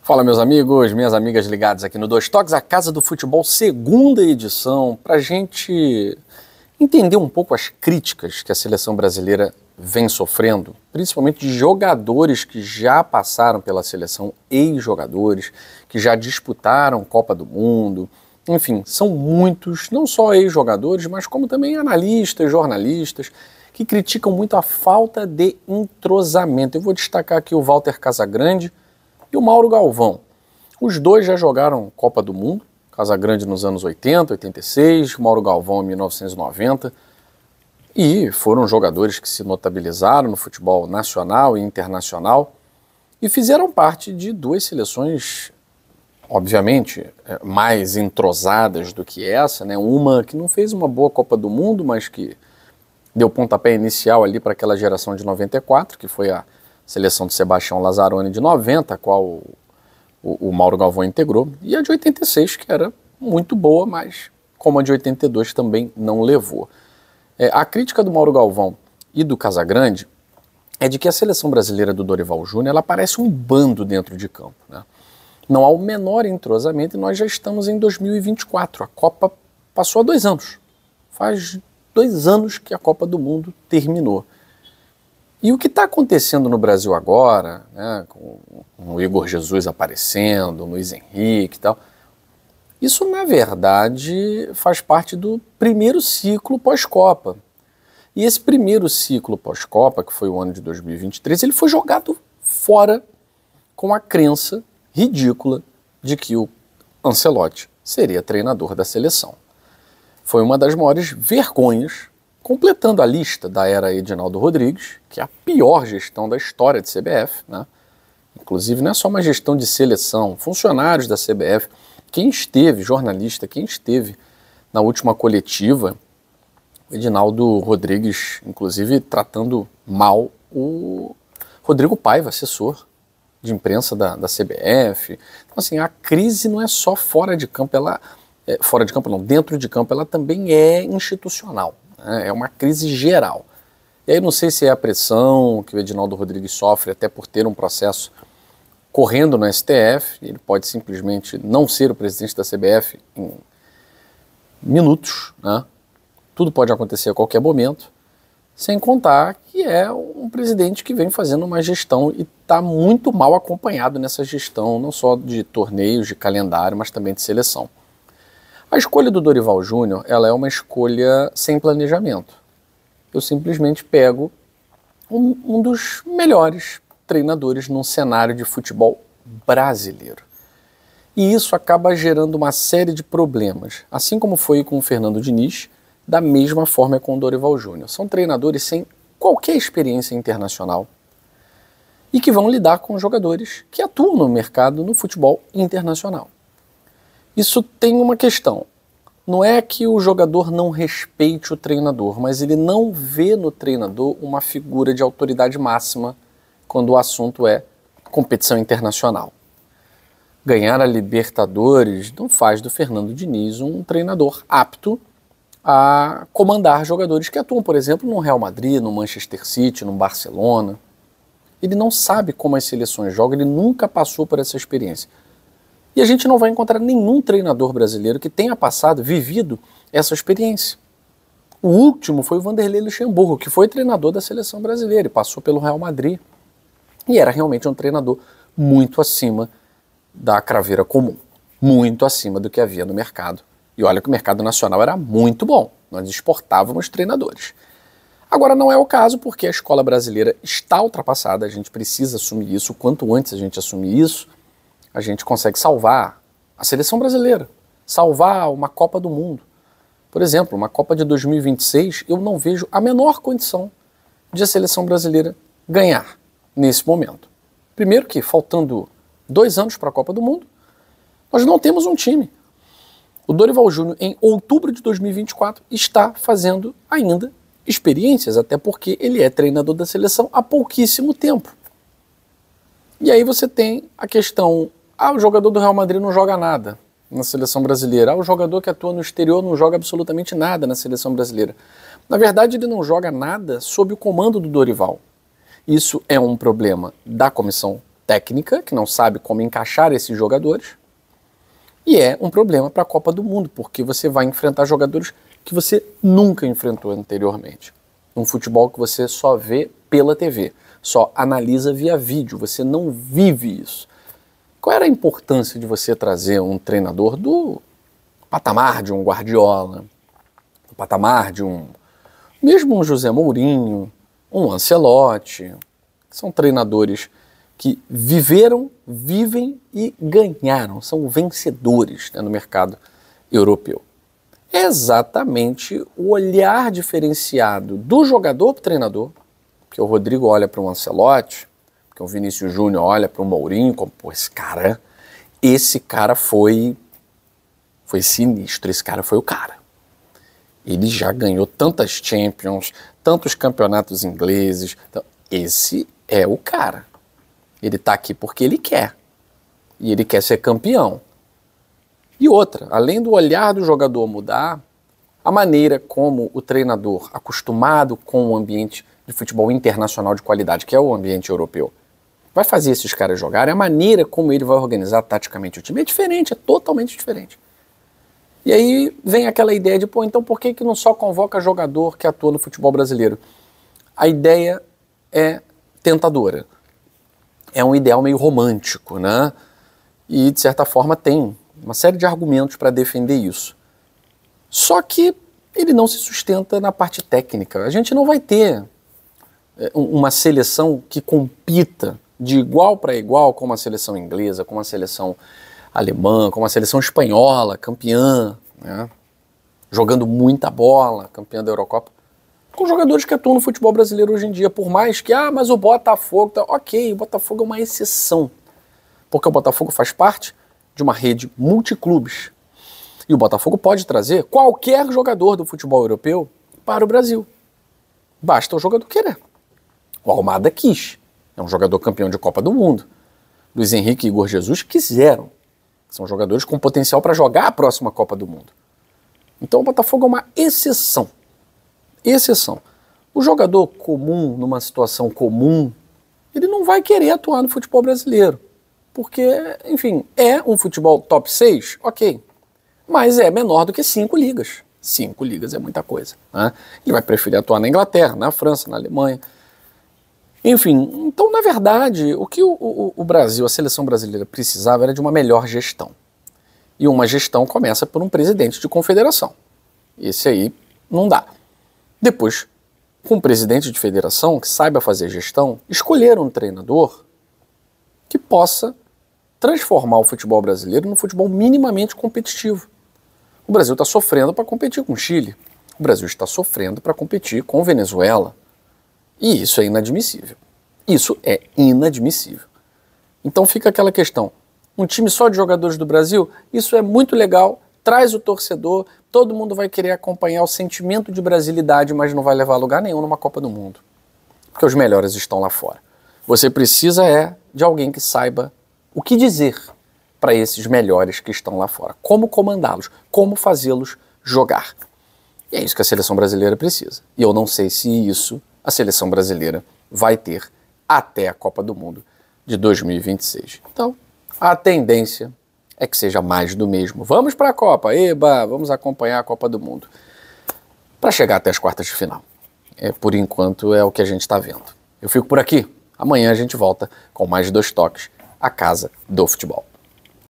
Fala, meus amigos, minhas amigas ligadas aqui no Dois Toques, a Casa do Futebol, segunda edição, para a gente entender um pouco as críticas que a seleção brasileira vem sofrendo, principalmente de jogadores que já passaram pela seleção, ex-jogadores, que já disputaram Copa do Mundo. Enfim, são muitos, não só ex-jogadores, mas como também analistas, jornalistas, que criticam muito a falta de entrosamento. Eu vou destacar aqui o Walter Casagrande e o Mauro Galvão. Os dois já jogaram Copa do Mundo, Casagrande nos anos 80, 86, Mauro Galvão em 1990, e foram jogadores que se notabilizaram no futebol nacional e internacional e fizeram parte de duas seleções, obviamente, mais entrosadas do que essa, né? Uma que não fez uma boa Copa do Mundo, mas que deu pontapé inicial ali para aquela geração de 94, que foi a seleção de Sebastião Lazzaroni de 90, a qual o Mauro Galvão integrou, e a de 86, que era muito boa, mas como a de 82 também não levou. A crítica do Mauro Galvão e do Casagrande é de que a seleção brasileira do Dorival Júnior ela parece um bando dentro de campo, né? Não há o menor entrosamento e nós já estamos em 2024. A Copa passou há 2 anos. Faz 2 anos que a Copa do Mundo terminou. E o que está acontecendo no Brasil agora, né, com o Igor Jesus aparecendo, o Luiz Henrique e tal, isso na verdade faz parte do primeiro ciclo pós-Copa. E esse primeiro ciclo pós-Copa, que foi o ano de 2023, ele foi jogado fora com a crença ridícula de que o Ancelotti seria treinador da seleção. Foi uma das maiores vergonhas, completando a lista da era Edinaldo Rodrigues, que é a pior gestão da história de CBF, né? Inclusive não é só uma gestão de seleção, funcionários da CBF, quem esteve, jornalista, quem esteve na última coletiva, Edinaldo Rodrigues, inclusive tratando mal o Rodrigo Paiva, assessor de imprensa da CBF. Então assim, a crise não é só fora de campo, fora de campo não, dentro de campo ela também é institucional. É uma crise geral. E aí não sei se é a pressão que o Edinaldo Rodrigues sofre até por ter um processo correndo no STF, ele pode simplesmente não ser o presidente da CBF em minutos, né? Tudo pode acontecer a qualquer momento, sem contar que é um presidente que vem fazendo uma gestão e está muito mal acompanhado nessa gestão, não só de torneios, de calendário, mas também de seleção. A escolha do Dorival Júnior, ela é uma escolha sem planejamento. Eu simplesmente pego um dos melhores treinadores num cenário de futebol brasileiro. E isso acaba gerando uma série de problemas, assim como foi com o Fernando Diniz, da mesma forma é com o Dorival Júnior. São treinadores sem qualquer experiência internacional e que vão lidar com jogadores que atuam no mercado, no futebol internacional. Isso tem uma questão, não é que o jogador não respeite o treinador, mas ele não vê no treinador uma figura de autoridade máxima quando o assunto é competição internacional. Ganhar a Libertadores não faz do Fernando Diniz um treinador apto a comandar jogadores que atuam, por exemplo, no Real Madrid, no Manchester City, no Barcelona. Ele não sabe como as seleções jogam, ele nunca passou por essa experiência. E a gente não vai encontrar nenhum treinador brasileiro que tenha vivido essa experiência. O último foi o Vanderlei Luxemburgo, que foi treinador da seleção brasileira e passou pelo Real Madrid. E era realmente um treinador muito acima da craveira comum, muito acima do que havia no mercado. E olha que o mercado nacional era muito bom, nós exportávamos treinadores. Agora não é o caso porque a escola brasileira está ultrapassada, a gente precisa assumir isso, quanto antes a gente assumir isso, a gente consegue salvar a seleção brasileira, salvar uma Copa do Mundo. Por exemplo, uma Copa de 2026, eu não vejo a menor condição de a seleção brasileira ganhar nesse momento. Primeiro que, faltando 2 anos para a Copa do Mundo, nós não temos um time. O Dorival Júnior, em outubro de 2024, está fazendo ainda experiências, até porque ele é treinador da seleção há pouquíssimo tempo. E aí você tem a questão, o jogador do Real Madrid não joga nada na seleção brasileira, o jogador que atua no exterior não joga absolutamente nada na seleção brasileira. Na verdade, ele não joga nada sob o comando do Dorival. Isso é um problema da comissão técnica, que não sabe como encaixar esses jogadores, e é um problema para a Copa do Mundo, porque você vai enfrentar jogadores que você nunca enfrentou anteriormente. Um futebol que você só vê pela TV, só analisa via vídeo, você não vive isso. Qual era a importância de você trazer um treinador do patamar de um Guardiola, do patamar de mesmo um José Mourinho, um Ancelotti, que são treinadores que viveram, vivem e ganharam, são vencedores, né, no mercado europeu? É exatamente o olhar diferenciado do jogador para o treinador, porque o Rodrigo olha para um Ancelotti, porque o Vinícius Júnior olha para um Mourinho, como, pô, esse cara foi sinistro, esse cara foi o cara. Ele já ganhou tantas Champions, tantos campeonatos ingleses, então, esse é o cara. Ele está aqui porque ele quer, e ele quer ser campeão. E outra, além do olhar do jogador mudar, a maneira como o treinador, acostumado com o ambiente de futebol internacional de qualidade, que é o ambiente europeu, vai fazer esses caras jogarem, a maneira como ele vai organizar taticamente o time é diferente, é totalmente diferente. E aí vem aquela ideia de, pô, então por que não só convoca jogador que atua no futebol brasileiro? A ideia é tentadora. É um ideal meio romântico, né? E, de certa forma, tem uma série de argumentos para defender isso. Só que ele não se sustenta na parte técnica. A gente não vai ter uma seleção que compita de igual para igual com uma seleção inglesa, com uma seleção alemã, com uma seleção espanhola, campeã, né? Jogando muita bola, campeã da Eurocopa, com jogadores que atuam no futebol brasileiro hoje em dia, por mais que, mas o Botafogo, tá, ok, o Botafogo é uma exceção, porque o Botafogo faz parte de uma rede multiclubes, e o Botafogo pode trazer qualquer jogador do futebol europeu para o Brasil, basta o jogador querer. O Almada quis, é um jogador campeão de Copa do Mundo, Luiz Henrique e Igor Jesus quiseram, são jogadores com potencial para jogar a próxima Copa do Mundo. Então o Botafogo é uma exceção. Exceção. O jogador comum, numa situação comum, ele não vai querer atuar no futebol brasileiro. Porque, enfim, é um futebol top 6, ok. Mas é menor do que 5 ligas. 5 ligas é muita coisa, né? Ele vai preferir atuar na Inglaterra, na França, na Alemanha. Enfim, então, na verdade, o que o Brasil, a seleção brasileira precisava era de uma melhor gestão. E uma gestão começa por um presidente de confederação. Esse aí não dá. Depois, com um presidente de federação que saiba fazer gestão, escolher um treinador que possa transformar o futebol brasileiro num futebol minimamente competitivo. O Brasil está sofrendo para competir com o Chile. O Brasil está sofrendo para competir com a Venezuela. E isso é inadmissível. Isso é inadmissível. Então fica aquela questão. Um time só de jogadores do Brasil, isso é muito legal, traz o torcedor, todo mundo vai querer acompanhar o sentimento de brasilidade, mas não vai levar a lugar nenhum numa Copa do Mundo. Porque os melhores estão lá fora. Você precisa de alguém que saiba o que dizer para esses melhores que estão lá fora. Como comandá-los, como fazê-los jogar. E é isso que a seleção brasileira precisa. E eu não sei se isso a seleção brasileira vai ter até a Copa do Mundo de 2026. Então, a tendência é que seja mais do mesmo. Vamos para a Copa, eba, vamos acompanhar a Copa do Mundo. Para chegar até as quartas de final. Por enquanto é o que a gente está vendo. Eu fico por aqui. Amanhã a gente volta com mais 2 toques, a casa do futebol.